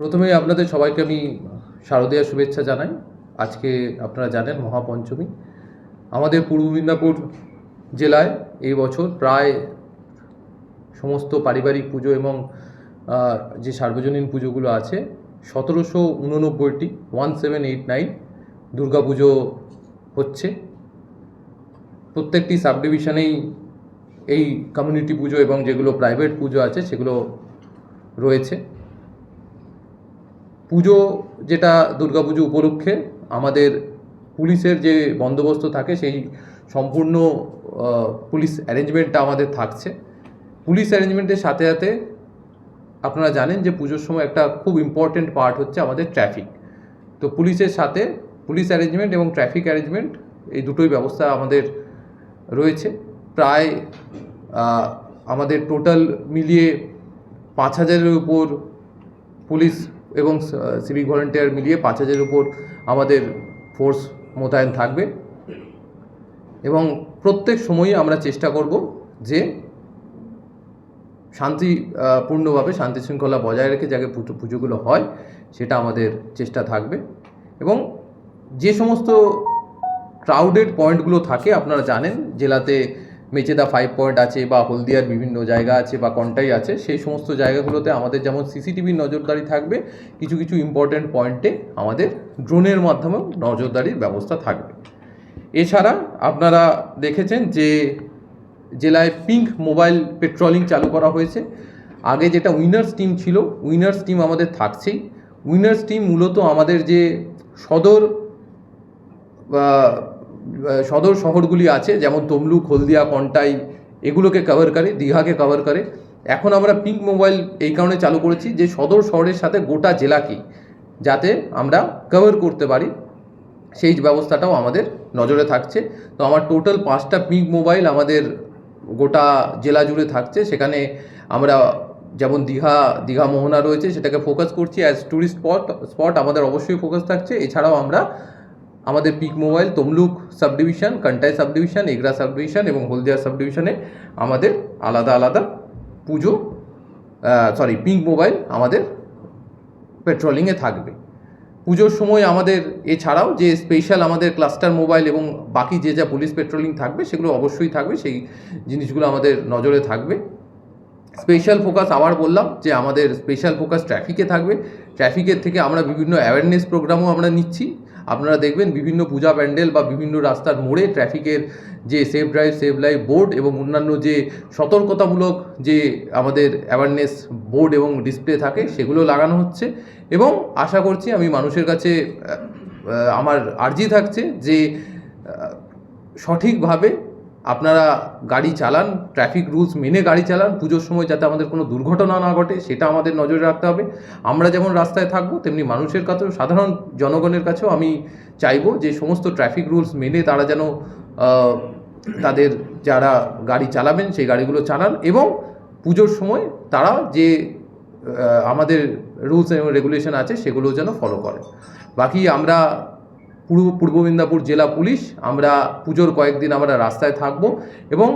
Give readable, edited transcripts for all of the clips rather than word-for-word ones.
প্রথমেই আপনাদের সবাইকে আমি শারদীয়া শুভেচ্ছা জানাই। আজকে আপনারা জানেন মহাপঞ্চমী। আমাদের পূর্ব মেদিনীপুর জেলায় এই বছর প্রায় সমস্ত পারিবারিক পুজো এবং যে সার্বজনীন পুজোগুলো আছে 1789টি 1789 দুর্গা পুজো হচ্ছে। প্রত্যেকটি সাব ডিভিশনেই এই কমিউনিটি পুজো এবং যেগুলো প্রাইভেট পুজো আছে সেগুলো রয়েছে। পুজো যেটা দুর্গাপুজো উপলক্ষে আমাদের পুলিশের যে বন্দোবস্ত থাকে সেই সম্পূর্ণ পুলিশ অ্যারেঞ্জমেন্টটা আমাদের থাকছে। পুলিশ অ্যারেঞ্জমেন্টের সাথে সাথে আপনারা জানেন যে পুজোর সময় একটা খুব ইম্পর্টেন্ট পার্ট হচ্ছে আমাদের ট্রাফিক। তো পুলিশের সাথে পুলিশ অ্যারেঞ্জমেন্ট এবং ট্রাফিক অ্যারেঞ্জমেন্ট এই দুটোই ব্যবস্থা আমাদের রয়েছে। প্রায় আমাদের টোটাল মিলিয়ে 5000-এর উপর পুলিশ এবং সিভিক ভলেন্টিয়ার মিলিয়ে 5000-এর উপর আমাদের ফোর্স মোতায়েন থাকবে এবং প্রত্যেক সময়ই আমরা চেষ্টা করব যে শান্তিপূর্ণভাবে শান্তি শৃঙ্খলা বজায় রেখে যাতে পুজোগুলো হয় সেটা আমাদের চেষ্টা থাকবে। এবং যে সমস্ত ক্রাউডেড পয়েন্টগুলো থাকে আপনারা জানেন জেলাতে মেচেদা 5 পয়েন্ট আছে বা হলদিয়ার বিভিন্ন জায়গা আছে বা কন্টাই আছে, সেই সমস্ত জায়গাগুলোতে আমাদের যেমন সিসিটিভির নজরদারি থাকবে, কিছু কিছু ইম্পর্ট্যান্ট পয়েন্টে আমাদের ড্রোনের মাধ্যমেও নজরদারির ব্যবস্থা থাকবে। এছাড়া আপনারা দেখেছেন যে জেলায় পিঙ্ক মোবাইল পেট্রোলিং চালু করা হয়েছে। আগে যেটা উইনার্স টিম ছিল, উইনার্স টিম আমাদের থাকছেই। উইনার্স টিম মূলত আমাদের যে সদর শহরগুলি আছে যেমন তমলুক, হলদিয়া, কন্টাই এগুলোকে কভার করে, দীঘাকে কভার করে। এখন আমরা পিঙ্ক মোবাইল এই কারণে চালু করেছি যে সদর শহরের সাথে গোটা জেলাকেই যাতে আমরা কভার করতে পারি সেই ব্যবস্থাটাও আমাদের নজরে থাকছে। তো আমার টোটাল 5টা পিঙ্ক মোবাইল আমাদের গোটা জেলা জুড়ে থাকছে। সেখানে আমরা যেমন দীঘা মোহনা রয়েছে সেটাকে ফোকাস করছি অ্যাজ ট্যুরিস্ট স্পট আমাদের অবশ্যই ফোকাস থাকছে। এছাড়াও আমরা আমাদের pick mobile Tamluk sub division, Contai sub division, Egra sub division এবং হলদিয়া সাব ডিভিশনে আমাদের আলাদা আলাদা পিঙ্ক মোবাইল আমাদের পেট্রোলিংয়ে থাকবে পুজোর সময়। আমাদের এছাড়াও যে স্পেশাল আমাদের ক্লাস্টার মোবাইল এবং বাকি যে যা পুলিশ পেট্রোলিং থাকবে সেগুলো অবশ্যই থাকবে, সেই জিনিসগুলো আমাদের নজরে থাকবে। স্পেশাল ফোকাস আবার বললাম যে আমাদের স্পেশাল ফোকাস ট্রাফিকে থাকবে। ট্রাফিকের থেকে আমরা বিভিন্ন অ্যাওয়ারনেস প্রোগ্রামও আমরা নিচ্ছি। আপনারা দেখবেন বিভিন্ন পূজা প্যান্ডেল বা বিভিন্ন রাস্তার মোড়ে ট্রাফিকের যে safe drive save life board এবং অন্যান্য যে সতর্কতামূলক যে আমাদের অ্যাওয়ারনেস বোর্ড এবং ডিসপ্লে থাকে সেগুলো লাগানো হচ্ছে। এবং আশা করছি আমি মানুষের কাছে আমার আর্জি থাকছে যে সঠিকভাবে আপনারা গাড়ি চালান, ট্রাফিক রুলস মেনে গাড়ি চালান। পুজোর সময় যাতে আমাদের কোনো দুর্ঘটনা না ঘটে সেটা আমাদের নজরে রাখতে হবে। আমরা যেমন রাস্তায় থাকবো তেমনি মানুষের কাছেও, সাধারণ জনগণের কাছেও আমি চাইবো যে সমস্ত ট্রাফিক রুলস মেনে তারা যেন তাদের যারা গাড়ি চালাবেন সেই গাড়িগুলো চালান এবং পুজোর সময় তারা যে আমাদের রুলস এবং রেগুলেশন আছে সেগুলো যেন ফলো করে। বাকি আমরা পূর্ব মেদিনীপুর জেলা পুলিশ আমরা পুজোর কয়েকদিন আমরা রাস্তায় থাকব এবং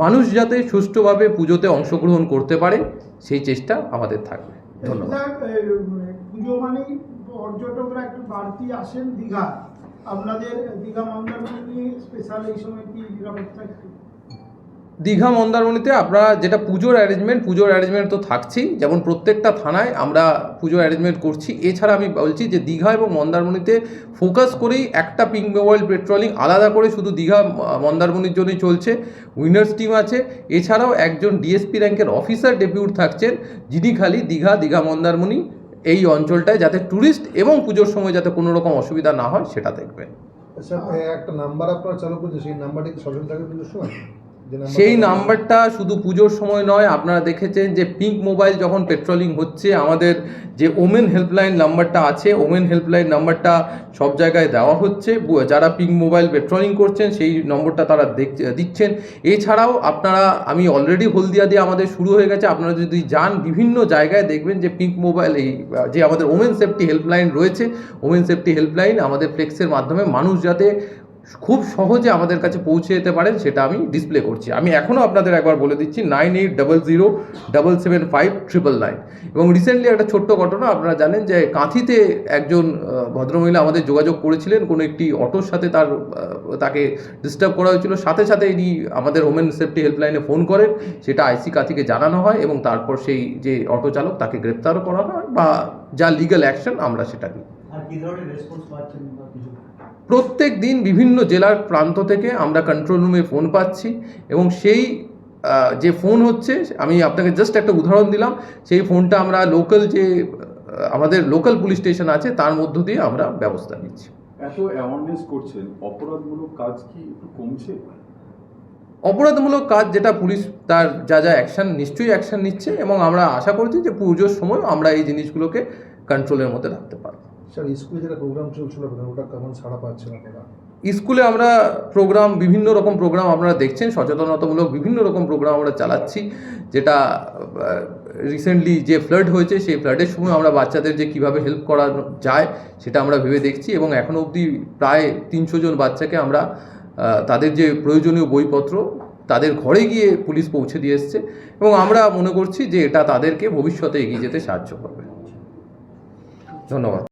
মানুষ যাতে সুষ্ঠুভাবে পুজোতে অংশগ্রহণ করতে পারে সেই চেষ্টা আমাদের থাকবে। ধন্যবাদ। পুজো মানেই পর্যটকরা একটু বাড়তি আসেন দীঘা, আপনাদের দীঘা মন্দারমণি স্পেশাল এই সময় কি নিরাপত্তা? দীঘা মন্দারমণিতে আমরা যেটা পুজোর অ্যারেঞ্জমেন্ট তো থাকছেই, যেমন প্রত্যেকটা থানায় আমরা পুজোর অ্যারেঞ্জমেন্ট করছি। এছাড়া আমি বলছি যে দীঘা এবং মন্দারমণিতে ফোকাস করেই একটা পিঙ্ক মোবাইল পেট্রোলিং আলাদা করে শুধু দীঘা মন্দারমণির জন্যই চলছে। উইনার্স টিম আছে, এছাড়াও একজন ডিএসপি র্যাঙ্কের অফিসার ডেপুট থাকছেন যিনি খালি দীঘা মন্দারমণি এই অঞ্চলটায় যাতে ট্যুরিস্ট এবং পুজোর সময় যাতে কোনো রকম অসুবিধা না হয় সেটা দেখবেন। আচ্ছা, একটা নাম্বার আপনারা চালু করছে, সেই নাম্বারটি কি সচল থাকে পুজোর সময়? সেই নাম্বারটা শুধু পুজোর সময় নয়, আপনারা দেখেছেন যে পিঙ্ক মোবাইল যখন পেট্রোলিং হচ্ছে আমাদের যে ওমেন হেল্পলাইন নাম্বারটা আছে, ওমেন হেল্পলাইন নাম্বারটা সব জায়গায় দেওয়া হচ্ছে। যারা পিঙ্ক মোবাইল পেট্রোলিং করছেন সেই নম্বরটা তারা দিচ্ছেন। এছাড়াও আপনারা, আমি অলরেডি হলদিয়া দিয়ে আমাদের শুরু হয়ে গেছে, আপনারা যদি যান বিভিন্ন জায়গায় দেখবেন যে পিঙ্ক মোবাইল এই যে আমাদের ওমেন সেফটি হেল্পলাইন রয়েছে, ওমেন সেফটি হেল্পলাইন আমাদের ফ্লেক্সের মাধ্যমে মানুষ যাতে খুব সহজে আমাদের কাছে পৌঁছে যেতে পারেন সেটা আমি ডিসপ্লে করছি। আমি এখনও আপনাদের একবার বলে দিচ্ছি 9800775999। এবং রিসেন্টলি একটা ছোট্ট ঘটনা, আপনারা জানেন যে কাঁথিতে একজন ভদ্রমহিলা আমাদের যোগাযোগ করেছিলেন, কোনো একটি অটোর সাথে তাকে ডিস্টার্ব করা হয়েছিল। সাথে সাথে ইনি আমাদের ওমেন সেফটি হেল্পলাইনে ফোন করেন, সেটা আইসি কাঁথিকে জানানো হয় এবং তারপর সেই যে অটো চালক তাকে গ্রেপ্তারও করা হয় বা যা লিগ্যাল অ্যাকশন আমরা সেটা নিই। আর কি ধরনের রেসপন্স পাচ্ছেন বা কিছু? প্রত্যেক দিন বিভিন্ন জেলার প্রান্ত থেকে আমরা কন্ট্রোল রুমে ফোন পাচ্ছি এবং সেই যে ফোন হচ্ছে, আমি আপনাকে জাস্ট একটা উদাহরণ দিলাম, সেই ফোনটা আমরা লোকাল যে আমাদের লোকাল পুলিশ স্টেশন আছে তার মধ্য দিয়ে আমরা ব্যবস্থা নিচ্ছি। এত অ্যাওয়ারনেস করছেন, অপরাধমূলক কাজ কি একটু কমছে? অপরাধমূলক কাজ যেটা পুলিশ তার যা অ্যাকশন নিশ্চয়ই অ্যাকশন নিচ্ছে এবং আমরা আশা করছি যে পুজোর সময় আমরা এই জিনিসগুলোকে কন্ট্রোলের মধ্যে রাখতে পারবো। স্যার স্কুলে যেটা প্রোগ্রাম চলছিল ওটা কেমন সাড়া পাচ্ছেন আপনারা? স্কুলে আমরা প্রোগ্রাম, বিভিন্ন রকম প্রোগ্রাম আপনারা দেখছেন, সচেতনতামূলক বিভিন্ন রকম প্রোগ্রাম আমরা চালাচ্ছি। যেটা রিসেন্টলি যে ফ্লাড হয়েছে সেই ফ্লাডের সময় আমরা বাচ্চাদের যে কীভাবে হেল্প করা যায় সেটা আমরা ভেবে দেখছি এবং এখনও অবধি প্রায় 300 জন বাচ্চাকে আমরা তাদের যে প্রয়োজনীয় বইপত্র তাদের ঘরে গিয়ে পুলিশ পৌঁছে দিয়ে এসছে এবং আমরা মনে করছি যে এটা তাদেরকে ভবিষ্যতে এগিয়ে যেতে সাহায্য করবে। ধন্যবাদ।